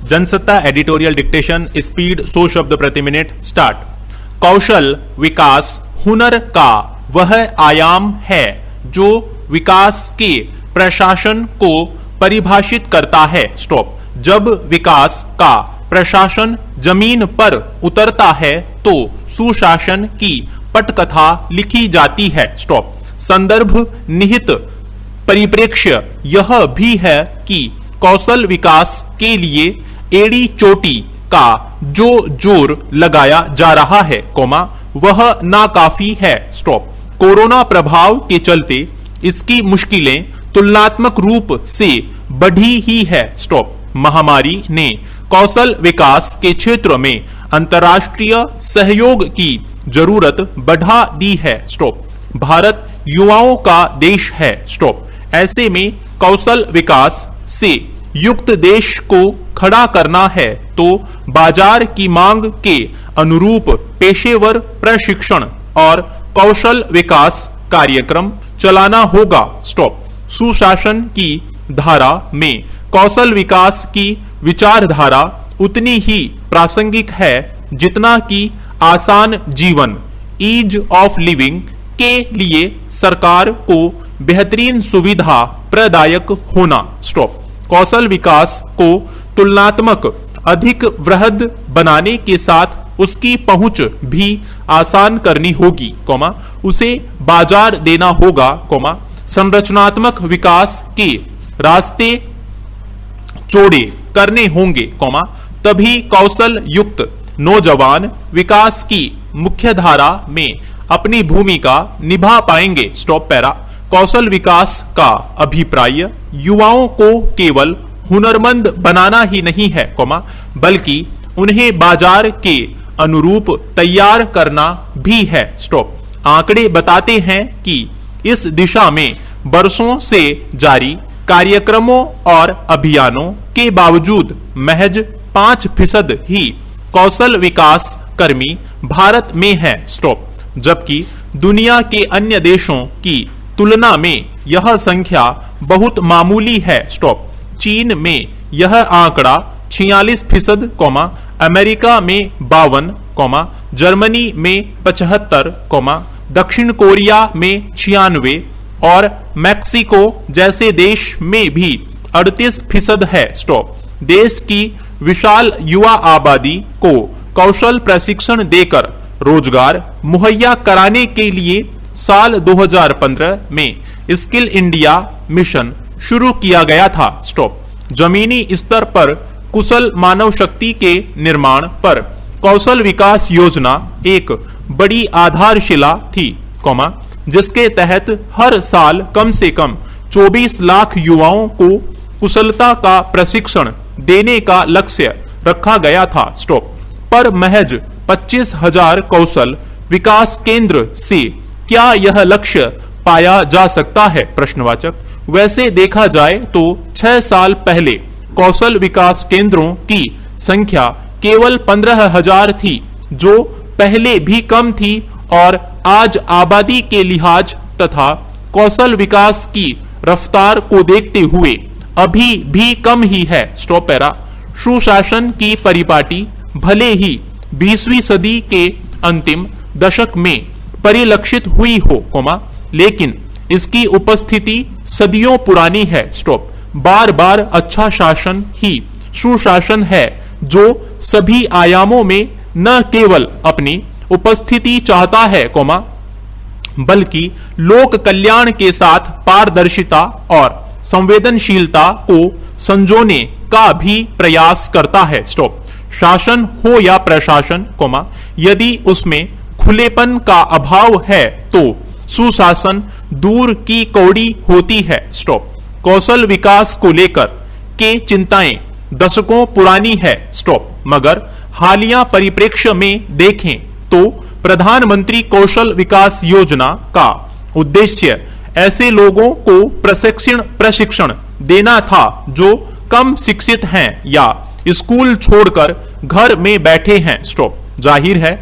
Jansatta editorial dictation, speed 100 शब्द प्रति minute. Start. कौशल विकास हुनर का वह आयाम है जो विकास के प्रशासन को परिभाषित करता है। स्टॉप। जब विकास का प्रशासन जमीन पर उतरता है तो सुशासन की पटकथा लिखी जाती है। स्टॉप। संदर्भ निहित परिप्रेक्ष्य यह भी है कि कौशल विकास के लिए एड़ी चोटी का जो जोर लगाया जा रहा है, वह नाकाफी है। स्टॉप। कोरोना प्रभाव के चलते इसकी मुश्किलें तुलनात्मक रूप से बढ़ी ही है। स्टॉप। महामारी ने कौशल विकास के क्षेत्र में अंतर्राष्ट्रीय सहयोग की जरूरत बढ़ा दी है। स्टॉप। भारत युवाओं का देश है। स्टॉप। ऐसे में कौशल विकास से युक्त देश को खड़ा करना है तो बाजार की मांग के अनुरूप पेशेवर प्रशिक्षण और कौशल विकास कार्यक्रम चलाना होगा। स्टॉप। सुशासन की धारा में कौशल विकास की विचारधारा उतनी ही प्रासंगिक है जितना कि आसान जीवन, ईज ऑफ लिविंग के लिए सरकार को बेहतरीन सुविधा प्रदायक होना। स्टॉप। कौशल विकास को तुलनात्मक अधिक वृहद बनाने के साथ उसकी पहुंच भी आसान करनी होगी, उसे बाजार देना होगा, संरचनात्मक विकास के रास्ते चौड़े करने होंगे, तभी कौशल युक्त नौजवान विकास की मुख्य धारा में अपनी भूमिका निभा पाएंगे। Stop para. कौशल विकास का अभिप्राय युवाओं को केवल हुनरमंद बनाना ही नहीं है, बल्कि उन्हें बाजार के अनुरूप तैयार करना भी है। स्टॉप। आंकड़े बताते हैं कि इस दिशा में बरसों से जारी कार्यक्रमों और अभियानों के बावजूद महज 5% ही कौशल विकास कर्मी भारत में है। स्टॉप। जबकि दुनिया के अन्य देशों की तुलना में यह संख्या बहुत मामूली है। स्टॉप। चीन में यह आंकड़ा 46%, अमेरिका में 52, जर्मनी में 75, दक्षिण कोरिया में 96 और मैक्सिको जैसे देश में भी 38% है। स्टॉप। देश की विशाल युवा आबादी को कौशल प्रशिक्षण देकर रोजगार मुहैया कराने के लिए साल 2015 में स्किल इंडिया मिशन शुरू किया गया था। स्टॉप। जमीनी स्तर पर कुशल मानव शक्ति के निर्माण पर कौशल विकास योजना एक बड़ी आधारशिला थी, जिसके तहत हर साल कम से कम 24 लाख युवाओं को कुशलता का प्रशिक्षण देने का लक्ष्य रखा गया था। स्टॉप। पर महज 25,000 कौशल विकास केंद्र से क्या यह लक्ष्य पाया जा सकता है? प्रश्नवाचक। वैसे देखा जाए तो 6 साल पहले कौशल विकास केंद्रों की संख्या केवल 15,000 थी, जो पहले भी कम थी और आज आबादी के लिहाज तथा कौशल विकास की रफ्तार को देखते हुए अभी भी कम ही है। Stop para. सुशासन की परिपाटी भले ही 20वीं सदी के अंतिम दशक में परिलक्षित हुई हो, लेकिन इसकी उपस्थिति सदियों पुरानी है। स्टॉप। बार बार अच्छा शासन ही सुशासन है जो सभी आयामों में न केवल अपनी उपस्थिति चाहता है, बल्कि लोक कल्याण के साथ पारदर्शिता और संवेदनशीलता को संजोने का भी प्रयास करता है। स्टॉप। शासन हो या प्रशासन, यदि उसमें खुलेपन का अभाव है तो सुशासन दूर की कौड़ी होती है। स्टॉप। कौशल विकास को लेकर के चिंताएं दशकों पुरानी है। स्टॉप। मगर हालिया परिप्रेक्ष्य में देखें तो प्रधानमंत्री कौशल विकास योजना का उद्देश्य ऐसे लोगों को प्रशिक्षण देना था जो कम शिक्षित हैं या स्कूल छोड़कर घर में बैठे हैं। स्टॉप। जाहिर है,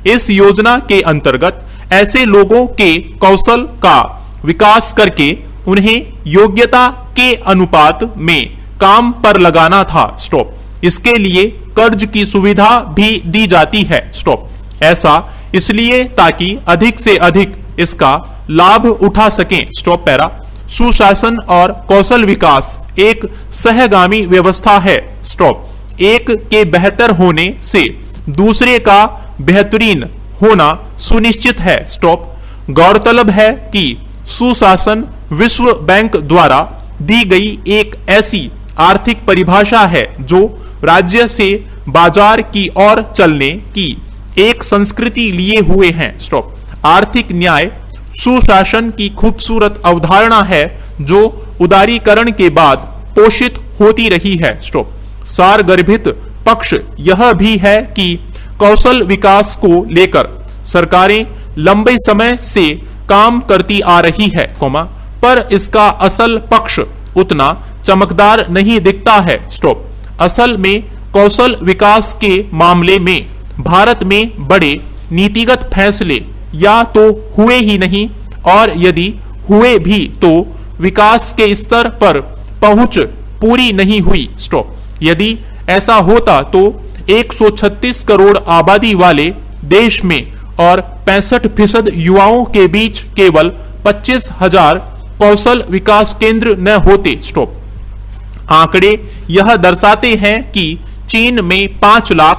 इस योजना के अंतर्गत ऐसे लोगों के कौशल का विकास करके उन्हें योग्यता के अनुपात में काम पर लगाना था। स्टॉप। इसके लिए कर्ज की सुविधा भी दी जाती है। स्टॉप। ऐसा इसलिए ताकि अधिक से अधिक इसका लाभ उठा सकें। Stop para. सुशासन और कौशल विकास एक सहगामी व्यवस्था है। स्टॉप। एक के बेहतर होने से दूसरे का बेहतरीन होना सुनिश्चित है। स्टॉप। गौरतलब है कि सुशासन विश्व बैंक द्वारा दी गई एक ऐसी आर्थिक परिभाषा है जो राज्य से बाजार की ओर चलने की एक संस्कृति लिए हुए हैं। स्टॉप। आर्थिक न्याय सुशासन की खूबसूरत अवधारणा है जो उदारीकरण के बाद पोषित होती रही है। स्टॉप। सारगर्भित पक्ष यह भी है कि कौशल विकास को लेकर सरकारें लंबे समय से काम करती आ रही है, पर इसका असल पक्ष उतना चमकदार नहीं दिखता है। स्टॉप। असल में कौशल विकास के मामले में भारत में बड़े नीतिगत फैसले या तो हुए ही नहीं, और यदि हुए भी तो विकास के स्तर पर पहुंच पूरी नहीं हुई। स्टॉप। यदि ऐसा होता तो 136 करोड़ आबादी वाले देश में और 65% युवाओं के बीच केवल 25,000 कौशल विकास केंद्र न होते। स्टॉप। आंकड़े यह दर्शाते हैं कि चीन में 5 लाख,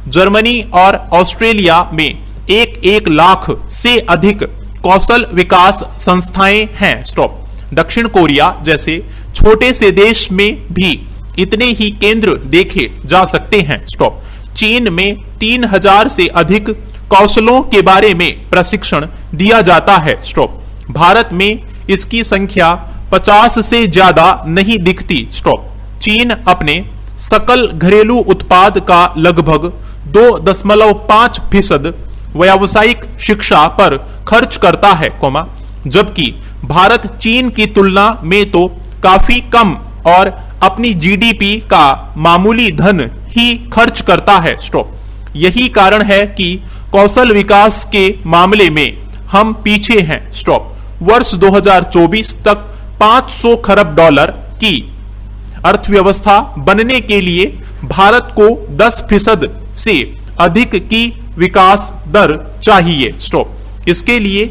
जर्मनी और ऑस्ट्रेलिया में 1 लाख से अधिक कौशल विकास संस्थाएं हैं। स्टॉप। दक्षिण कोरिया जैसे छोटे से देश में भी इतने ही केंद्र देखे जा सकते हैं। स्टॉप। चीन में 3,000 से अधिक कौशलों के बारे में प्रशिक्षण दिया जाता है। स्टॉप। भारत में इसकी संख्या 50 से ज्यादा नहीं दिखती। स्टॉप। चीन अपने सकल घरेलू उत्पाद का लगभग 2.5% व्यावसायिक शिक्षा पर खर्च करता है, जबकि भारत चीन की तुलना में तो काफी कम और अपनी जीडीपी का मामूली धन ही खर्च करता है। स्टॉप। यही कारण है कि कौशल विकास के मामले में हम पीछे हैं। स्टॉप। वर्ष 2024 तक 500 खरब डॉलर की अर्थव्यवस्था बनने के लिए भारत को 10% से अधिक की विकास दर चाहिए। स्टॉप। इसके लिए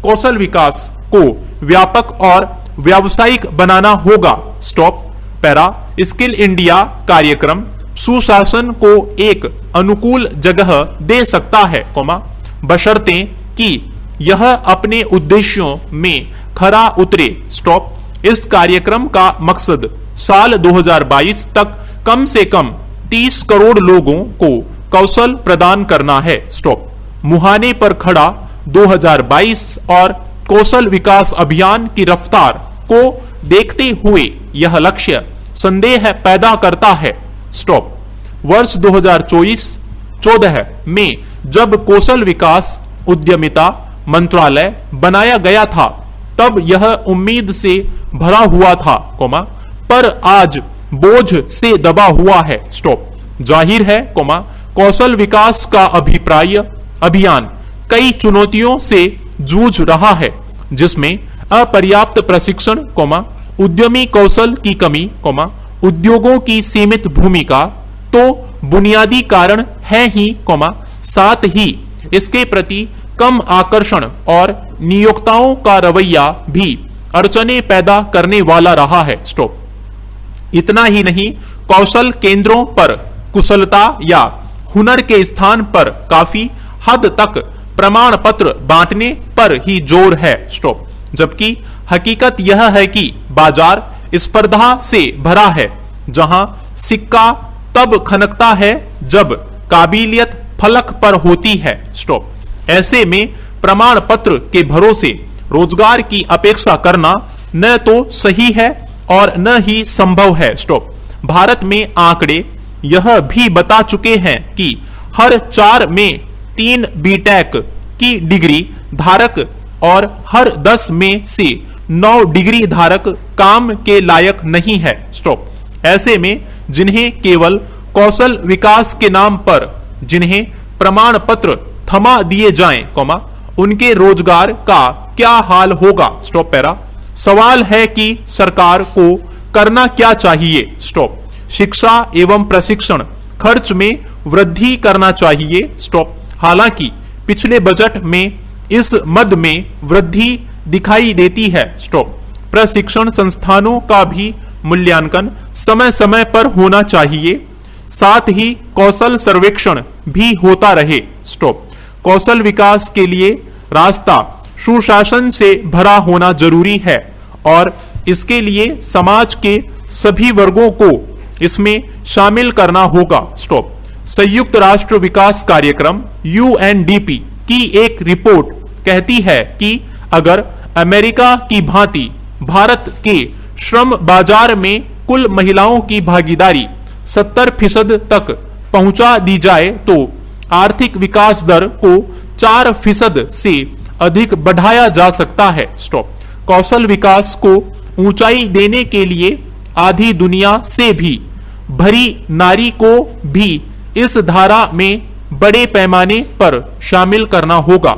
कौशल विकास को व्यापक और व्यावसायिक बनाना होगा। Stop para. स्किल इंडिया कार्यक्रम सुशासन को एक अनुकूल जगह दे सकता है, बशर्ते कि यह अपने उद्देश्यों में खरा उतरे। स्टॉप। इस कार्यक्रम का मकसद साल 2022 तक कम से कम 30 करोड़ लोगों को कौशल प्रदान करना है। स्टॉप। मुहाने पर खड़ा 2022 और कौशल विकास अभियान की रफ्तार को देखते हुए यह लक्ष्य संदेह पैदा करता है। स्टॉप। वर्ष 2014 में जब कौशल विकास उद्यमिता मंत्रालय बनाया गया था तब यह उम्मीद से भरा हुआ था, पर आज बोझ से दबा हुआ है। स्टॉप। जाहिर है, कौशल विकास का अभियान कई चुनौतियों से जूझ रहा है, जिसमें अपर्याप्त प्रशिक्षण, उद्यमी कौशल की कमी, उद्योगों की सीमित भूमिका तो बुनियादी कारण है ही, साथ ही इसके प्रति कम आकर्षण और नियोक्ताओं का रवैया भी अड़चने पैदा करने वाला रहा है। स्टॉप। इतना ही नहीं, कौशल केंद्रों पर कुशलता या हुनर के स्थान पर काफी हद तक प्रमाण पत्र बांटने पर ही जोर है। स्टॉप। जबकि हकीकत यह है कि बाजार स्पर्धा से भरा है, जहां सिक्का तब खनकता है जब काबिलियत फलक पर होती है। स्टॉप। ऐसे में प्रमाण पत्र के भरोसे रोजगार की अपेक्षा करना न तो सही है और न ही संभव है। स्टॉप। भारत में आंकड़े यह भी बता चुके हैं कि हर 4 में 3 बीटेक की डिग्री धारक और हर 10 में से 9 डिग्री धारक काम के लायक नहीं है। स्टॉप। ऐसे में जिन्हें केवल कौशल विकास के नाम पर जिन्हें प्रमाण पत्र थमा दिए जाएं, उनके रोजगार का क्या हाल होगा। Stop para. सवाल है कि सरकार को करना क्या चाहिए। स्टॉप। शिक्षा एवं प्रशिक्षण खर्च में वृद्धि करना चाहिए। स्टॉप। हालांकि पिछले बजट में इस मद में वृद्धि दिखाई देती है। स्टॉप। प्रशिक्षण संस्थानों का भी मूल्यांकन समय समय पर होना चाहिए, साथ ही कौशल सर्वेक्षण भी होता रहे। स्टॉप। कौशल विकास के लिए रास्ता सुशासन से भरा होना जरूरी है और इसके लिए समाज के सभी वर्गों को इसमें शामिल करना होगा। स्टॉप। संयुक्त राष्ट्र विकास कार्यक्रम UNDP की एक रिपोर्ट कहती है कि अगर अमेरिका की भांति भारत के श्रम बाजार में कुल महिलाओं की भागीदारी 70% तक पहुंचा दी जाए तो आर्थिक विकास दर को 4% से अधिक बढ़ाया जा सकता है। स्टॉप। कौशल विकास को ऊंचाई देने के लिए आधी दुनिया से भी भरी नारी को भी इस धारा में बड़े पैमाने पर शामिल करना होगा,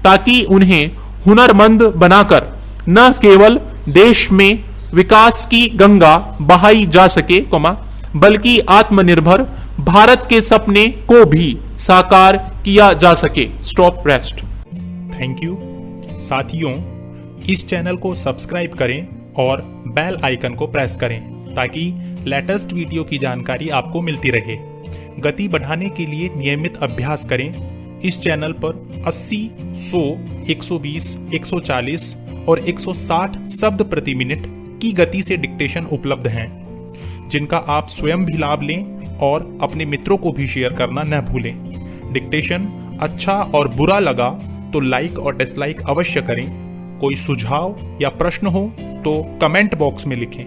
ताकि उन्हें हुनरमंद बनाकर न केवल देश में विकास की गंगा बहाई जा सके, बल्कि आत्मनिर्भर भारत के सपने को भी साकार किया जा सके। स्टॉप। रेस्ट। Thank you. साथियों, इस चैनल को सब्सक्राइब करें और बेल आइकन को प्रेस करें ताकि लेटेस्ट वीडियो की जानकारी आपको मिलती रहे। गति बढ़ाने के लिए नियमित अभ्यास करें। इस चैनल पर 80, 100, 120, 140 और 160 शब्द प्रति मिनट की गति से डिक्टेशन उपलब्ध हैं, जिनका आप स्वयं भी लाभ लें और अपने मित्रों को भी शेयर करना न भूलें। डिक्टेशन अच्छा और बुरा लगा तो लाइक और डिसलाइक अवश्य करें। कोई सुझाव या प्रश्न हो तो कमेंट बॉक्स में लिखें।